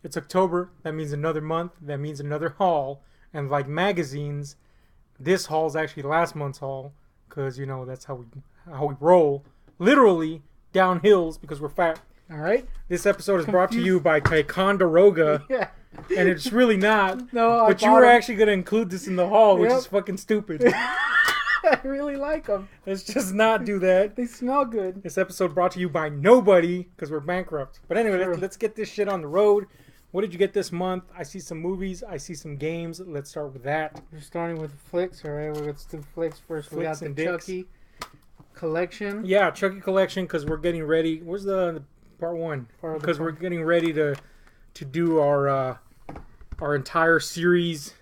It's October. That means another month. That means another haul. And like magazines, this haul is actually last month's haul because that's how we roll. Literally down hills because we're fat. All right. This episode is brought to you by Ticonderoga. Yeah. And it's really not. No, but you were actually going to include this in the haul, which is fucking stupid. I really like them. Let's just not do that. They smell good. This episode brought to you by nobody because we're bankrupt. But anyway, let's get this shit on the road. What did you get this month? I see some movies. I see some games. Let's start with that. We're starting with flicks. All right, let's do flicks first. We got the Chucky collection. Yeah, Chucky collection because we're getting ready. Where's the part one? Because we're getting ready to do our entire series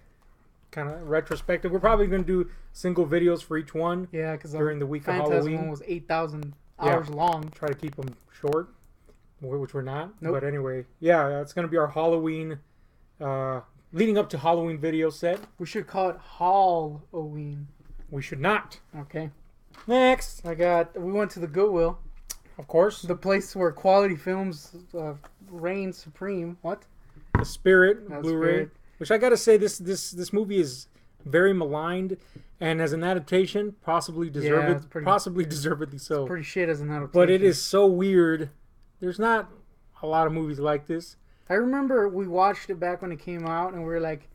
kind of retrospective. We're probably going to do single videos for each one. Yeah, because during the week of Phantasm Halloween. One was 8,000 hours long. Try to keep them short, which we're not. Nope. But anyway, yeah, it's going to be our Halloween, leading up to Halloween video set. We should call it Haul-oween. We should not. Okay. Next, we went to the Goodwill. Of course. The place where quality films reign supreme. What? The Spirit Blu-ray. Which I gotta say, this movie is very maligned, and as an adaptation, possibly deservedly so. It's pretty shit as an adaptation. But it is so weird. There's not a lot of movies like this. I remember we watched it back when it came out, and we were like,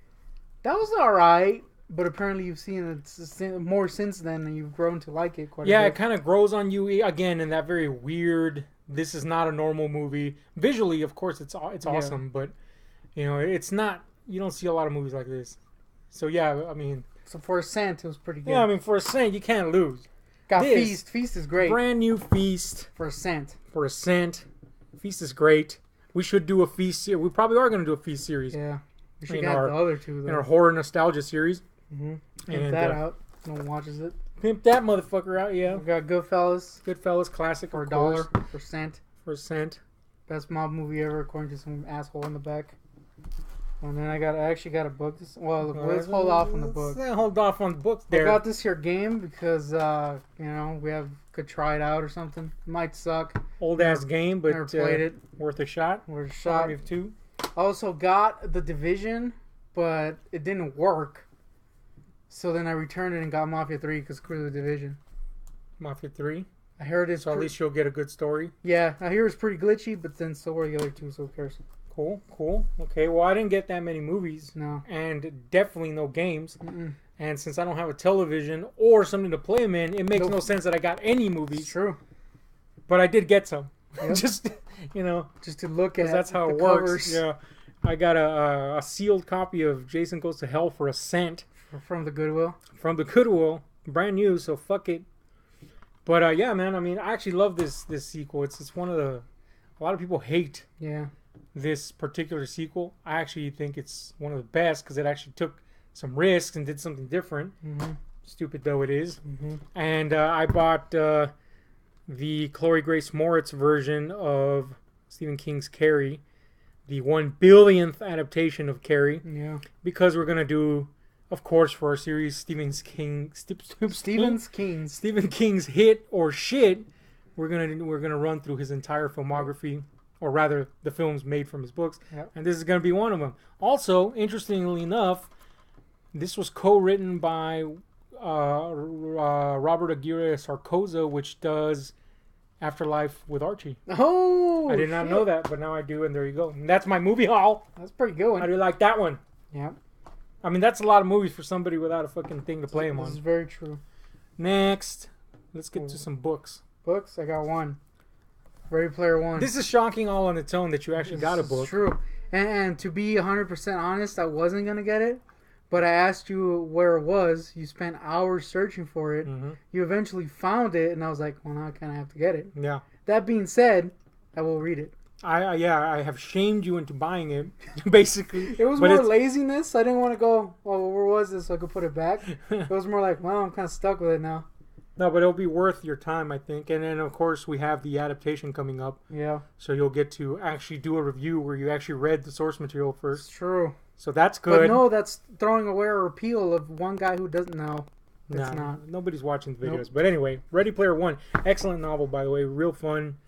that was alright. But apparently you've seen it more since then, and you've grown to like it quite a bit. Yeah, it kind of grows on you, again, in that very weird, this is not a normal movie. Visually, of course, it's awesome, but, it's not, you don't see a lot of movies like this. So, yeah, I mean... So for a cent, it was pretty good. Yeah, I mean, for a cent, you can't lose. Got Feast. Feast is great. Brand new Feast. For a cent. For a cent. Feast is great. We should do a Feast series. We probably are going to do a Feast series. Yeah. We should get the other two, though. In our horror nostalgia series. Mm-hmm. Pimp that out. No one watches it. Pimp that motherfucker out, yeah. We got Goodfellas. Goodfellas, classic, for $1. For a cent. For a cent. Best mob movie ever, according to some asshole in the back. And then I actually got a book. Let's hold off on the book. Let's hold off on the book there. I got this here game because, could try it out or something. It might suck. Old ass game, but never played it. Worth a shot. Worth a shot. We have two. I also got The Division, but it didn't work. So then I returned it and got Mafia 3 because screw The Division. Mafia 3? I heard it's... So at least you'll get a good story? Yeah, I hear it's pretty glitchy, but then so were the other two, so who cares? Cool. Okay, well, I didn't get that many movies. No. And definitely no games. Mm-mm. And since I don't have a television or something to play them in, it makes no sense that I got any movies. It's true. But I did get some. Yep. Just to look at. That's how it works. Yeah. I got a sealed copy of Jason Goes to Hell for a cent. From the Goodwill? From the Goodwill. Brand new, so fuck it. But yeah, man, I mean, I actually love this sequel. It's one of the... A lot of people hate this particular sequel. I actually think it's one of the best because it actually took some risks and did something different. Mm-hmm. Stupid though it is. Mm-hmm. And I bought the Chloe Grace Moritz version of Stephen King's Carrie. The 1 billionth adaptation of Carrie. Yeah. Because we're going to do... Of course, for our series, Stephen King's hit or shit, we're gonna run through his entire filmography, or rather, the films made from his books, and this is gonna be one of them. Also, interestingly enough, this was co-written by Robert Aguirre Sarkoza, which does Afterlife with Archie. Oh, I did not know that, but now I do, and there you go. And that's my movie haul. That's a pretty good one. How do you like that one? Yeah. I mean, that's a lot of movies for somebody without a fucking thing to play them on. This is very true. Next, let's get to some books. Books? I got one. Ready Player One. This is shocking all on its own that you actually got a book. It's true. And to be 100% honest, I wasn't going to get it. But I asked you where it was. You spent hours searching for it. Mm-hmm. You eventually found it. And I was like, well, now I kind of have to get it. Yeah. That being said, I will read it. I have shamed you into buying it, basically. It was more laziness. I didn't want to go, well, where was this so I could put it back? It was more like, well, I'm kind of stuck with it now. No, but it'll be worth your time, I think. And then, of course, we have the adaptation coming up. Yeah. So you'll get to actually do a review where you actually read the source material first. It's true. So that's good. But no, that's throwing away a repeal of one guy who doesn't know. It's not. Nobody's watching the videos. Nope. But anyway, Ready Player One. Excellent novel, by the way. Real fun.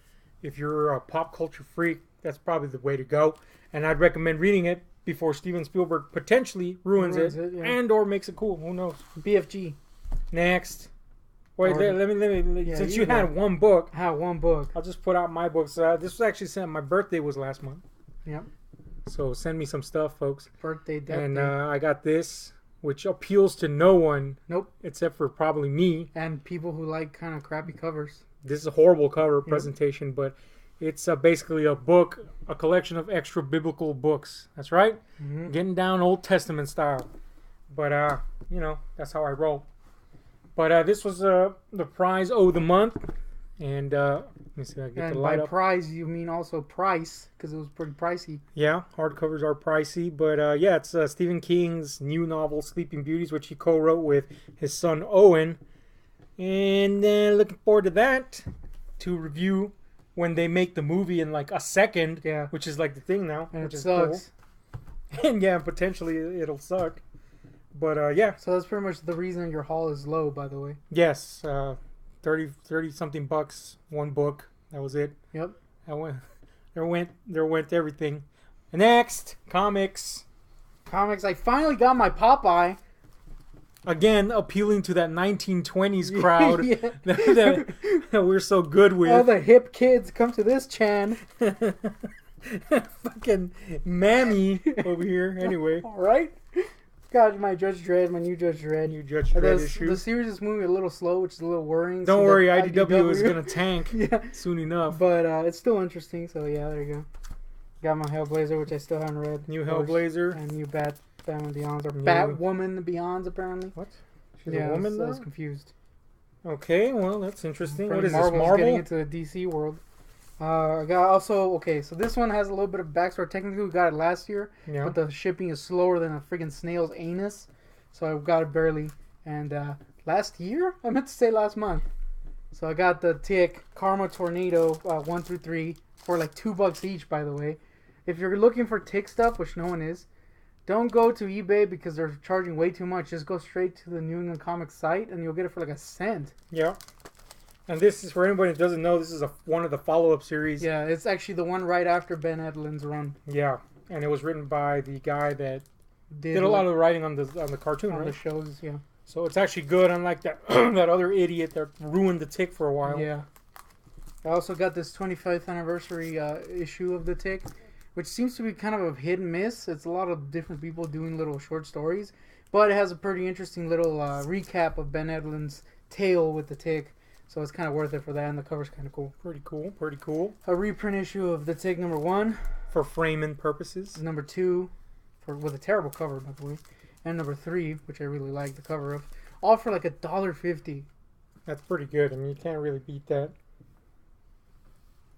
If you're a pop culture freak, that's probably the way to go. And I'd recommend reading it before Steven Spielberg potentially ruins it yeah. and or makes it cool. Who knows? BFG. Next. Wait, let me yeah, since you had one book. I have one book. I'll just put out my books. This was actually sent. My birthday was last month. Yep. So send me some stuff, folks. Birthday, death and I got this, which appeals to no one. Nope. Except for probably me. And people who like kind of crappy covers. This is a horrible cover presentation, but it's basically a book, a collection of extra biblical books. That's right. Mm-hmm. Getting down Old Testament style. But, you know, that's how I roll. But this was the prize of the month. And let me see if I can get the light up. And by prize, you mean also price, because it was pretty pricey. Yeah, hardcovers are pricey. But yeah, it's Stephen King's new novel, Sleeping Beauties, which he co-wrote with his son Owen. And looking forward to that, to review when they make the movie in like a second. Yeah. Which is like the thing now. And which it is sucks. Cool. And yeah, potentially it'll suck. But yeah. So that's pretty much the reason your haul is low, by the way. Yes. 30 something bucks, one book. That was it. Yep. There went everything. Next, comics. Comics. I finally got my Popeye. Again, appealing to that 1920s crowd that we're so good with. All the hip kids come to this Chan. Fucking mammy over here. Anyway. All right. Got my Judge Dredd, my new Judge Dredd. New Judge Dredd issue. The series is moving a little slow, which is a little worrying. Don't worry, IDW is going to tank soon enough. But it's still interesting, so yeah, there you go. Got my Hellblazer, which I still haven't read. New Hellblazer. And new Batman Beyonds, or Batwoman Beyonds, apparently. What? She's a woman, though? I was confused. Okay, well, that's interesting. What is Marvel's this, Marvel? Getting into the DC world. I got also, okay, so this one has a little bit of backstory. Technically, we got it last year, but the shipping is slower than a freaking snail's anus. So I got it barely. And last year? I meant to say last month. So I got the Tick Karma Tornado 1 through 3 for like $2 each, by the way. If you're looking for Tick stuff, which no one is, don't go to eBay because they're charging way too much. Just go straight to the New England Comics site and you'll get it for like a cent. Yeah. And this is, for anybody that doesn't know, this is one of the follow-up series. Yeah, it's actually the one right after Ben Edlund's run. Yeah, and it was written by the guy that did a lot of the writing on the cartoon, on the shows, yeah. So it's actually good, unlike that that other idiot that ruined the Tick for a while. Yeah. I also got this 25th anniversary issue of the Tick, which seems to be kind of a hit and miss. It's a lot of different people doing little short stories, but it has a pretty interesting little recap of Ben Edlund's tale with the Tick. So it's kind of worth it for that, and the cover's kind of cool. Pretty cool. A reprint issue of The Tick #1. For framing purposes. #2, with a terrible cover, by the way. And #3, which I really like the cover of. All for like $1.50. That's pretty good. I mean, you can't really beat that.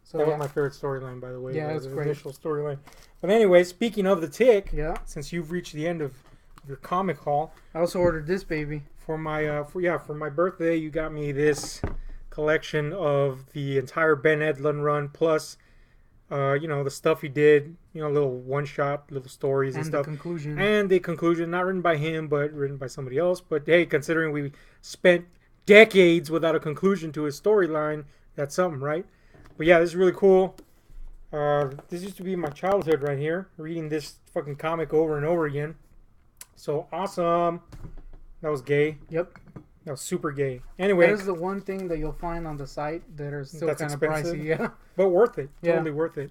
So that was my favorite storyline, by the way. Yeah, that's great. Initial storyline. But anyway, speaking of The Tick, since you've reached the end of your comic haul. I also ordered this baby. For my for my birthday, you got me this collection of the entire Ben Edlund run, plus the stuff he did, little one-shot, little stories and stuff. And the conclusion, not written by him, but written by somebody else. But hey, considering we spent decades without a conclusion to his storyline, that's something, right? But yeah, this is really cool. This used to be my childhood right here, reading this fucking comic over and over again. So awesome. That was gay. Yep. That was super gay. Anyway. That is the one thing that you'll find on the site that are still kind of pricey. Yeah. But worth it. Totally worth it.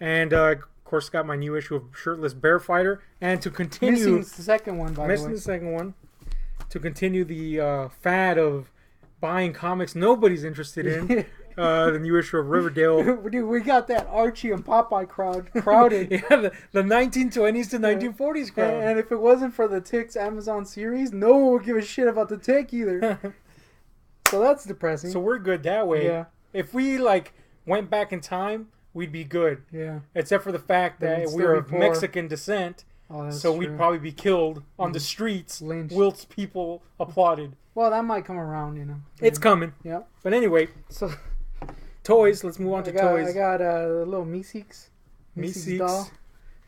And, of course, got my new issue of Shirtless Bear Fighter. And to continue... Missing the second one, by the way. Missing the second one. To continue the fad of buying comics nobody's interested in. The new issue of Riverdale. Dude, we got that Archie and Popeye crowded. Yeah, the 1920s to 1940s crowd. And if it wasn't for the Tick's Amazon series, no one would give a shit about the Tick either. So that's depressing. So we're good that way. Yeah. If we went back in time, we'd be good. Yeah. Except for the fact that we're of Mexican descent. Oh, so true. We'd probably be killed on the streets. Lynched. Whilst people applauded. Well, that might come around, It's coming. Yeah. But anyway, toys. Let's move on to toys. I got a little Meeseeks doll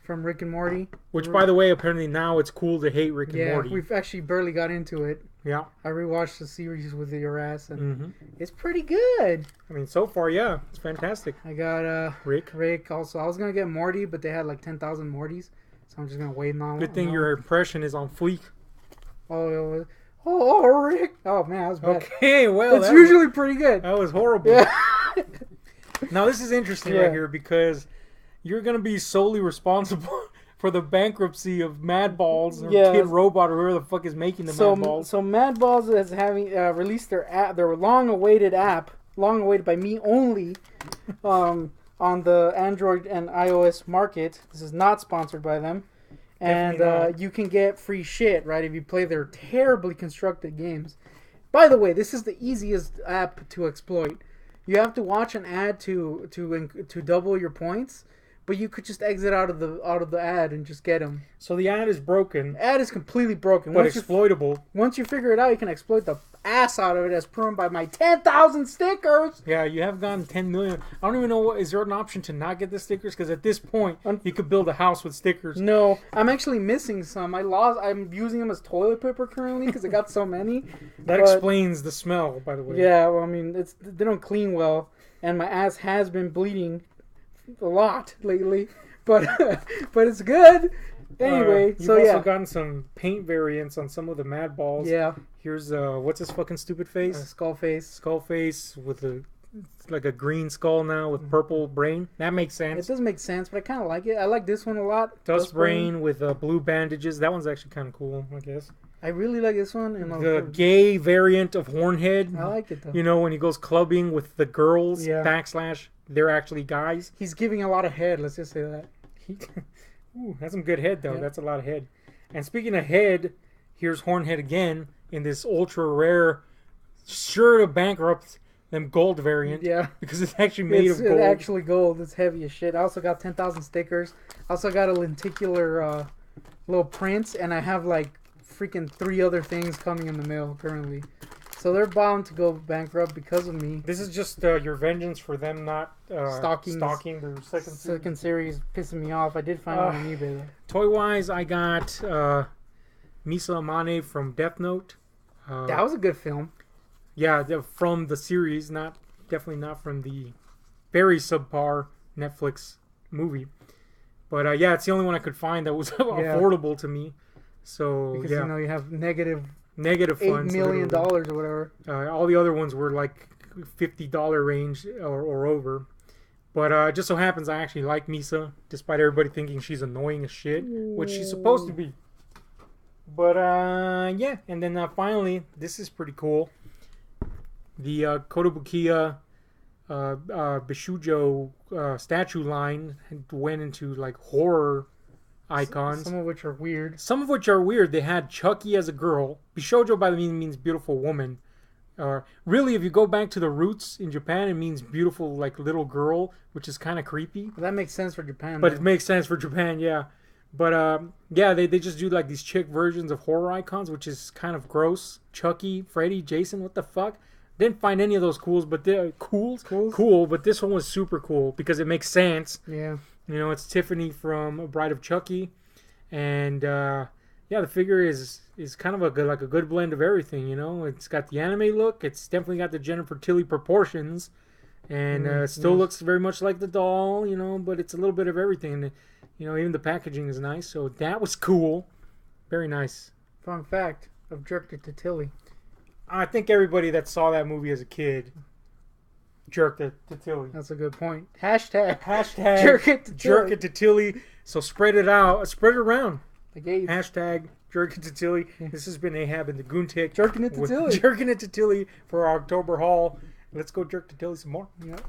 from Rick and Morty. Which, by the way, apparently now it's cool to hate Rick and Morty. Yeah, we've actually barely got into it. Yeah. I rewatched the series with your ass, and it's pretty good. I mean, so far, yeah, it's fantastic. I got Rick also. I was going to get Morty, but they had like 10,000 Mortys, so I'm just going to wait on. Good thing your impression is on fleek. Oh, Rick. Oh, man, that was bad. Okay, well. It's usually pretty good. That was horrible. Yeah. Now, this is interesting right here because you're going to be solely responsible for the bankruptcy of Madballs or Kid Robot or whoever the fuck is making the Madballs. So Madballs is having released their long-awaited app, long-awaited by me only, on the Android and iOS market. This is not sponsored by them. And you can get free shit, right, if you play their terribly constructed games. By the way, this is the easiest app to exploit. You have to watch an ad to double your points, but you could just exit out of the ad and just get them. So the ad is broken. Ad is completely broken. But exploitable. Once you figure it out, you can exploit the ass out of it as proven by my 10,000 stickers. Yeah, you have gotten 10 million. I don't even know is there an option to not get the stickers? Because at this point, you could build a house with stickers. No, I'm actually missing some. I'm using them as toilet paper currently because I got so many. That explains the smell, by the way. Yeah, well, I mean, they don't clean well, and my ass has been bleeding a lot lately, but it's good. Anyway, you've also gotten some paint variants on some of the Madballs. Yeah. Here's what's his fucking stupid face? Skull face with like a green skull now with purple brain. That makes sense. It does make sense, but I kind of like it. I like this one a lot. Dust brain with blue bandages. That one's actually kind of cool, I guess. I really like this one. The gay variant of Hornhead. I like it though. You know, when he goes clubbing with the girls, / they're actually guys. He's giving a lot of head, let's just say that. Ooh, that's some good head, though. Yeah. That's a lot of head. And speaking of head, here's Hornhead again in this ultra rare, sure to bankrupt them gold variant. Yeah. Because it's actually made of gold. It's actually gold. It's heavy as shit. I also got 10,000 stickers. I also got a lenticular little prints, and I have like freaking 3 other things coming in the mail currently. So they're bound to go bankrupt because of me. This is just your vengeance for them not stalking their second series, pissing me off. I did find it on eBay though. Toy-wise, I got Misa Amane from Death Note. That was a good film. Yeah, from the series, definitely not from the very subpar Netflix movie. But yeah, it's the only one I could find that was affordable to me. So because you have negative funds, $8 million or whatever. All the other ones were like $50 range or over. But just so happens I actually like Misa, despite everybody thinking she's annoying as shit, which she's supposed to be. But yeah, and then finally, this is pretty cool. The Kotobukiya Bishujo statue line went into like horror icons. Some of which are weird. They had Chucky as a girl. Bishoujo by the means beautiful woman. Really, if you go back to the roots in Japan, it means beautiful like little girl, which is kind of creepy. Well, that makes sense for Japan. But it makes sense for Japan, yeah. But yeah, they just do like these chick versions of horror icons, which is kind of gross. Chucky, Freddy, Jason, what the fuck? Didn't find any of those but they're cool. But this one was super cool because it makes sense. Yeah. You know, it's Tiffany from A Bride of Chucky, and yeah, the figure is kind of a good blend of everything. You know, it's got the anime look, it's definitely got the Jennifer Tilly proportions, and it still looks very much like the doll. You know, but it's a little bit of everything, and you know, even the packaging is nice. So that was cool, very nice. Fun fact: I've jerked it to Tilly. I think everybody that saw that movie as a kid jerked it to Tilly. That's a good point. Hashtag jerk it to Tilly. So spread it out. Spread it around. Hashtag jerk it to Tilly. Yeah. This has been Ahab and the Goontick. Jerking it to Tilly. Jerking it to Tilly for our October haul. Let's go jerk to Tilly some more. Yep.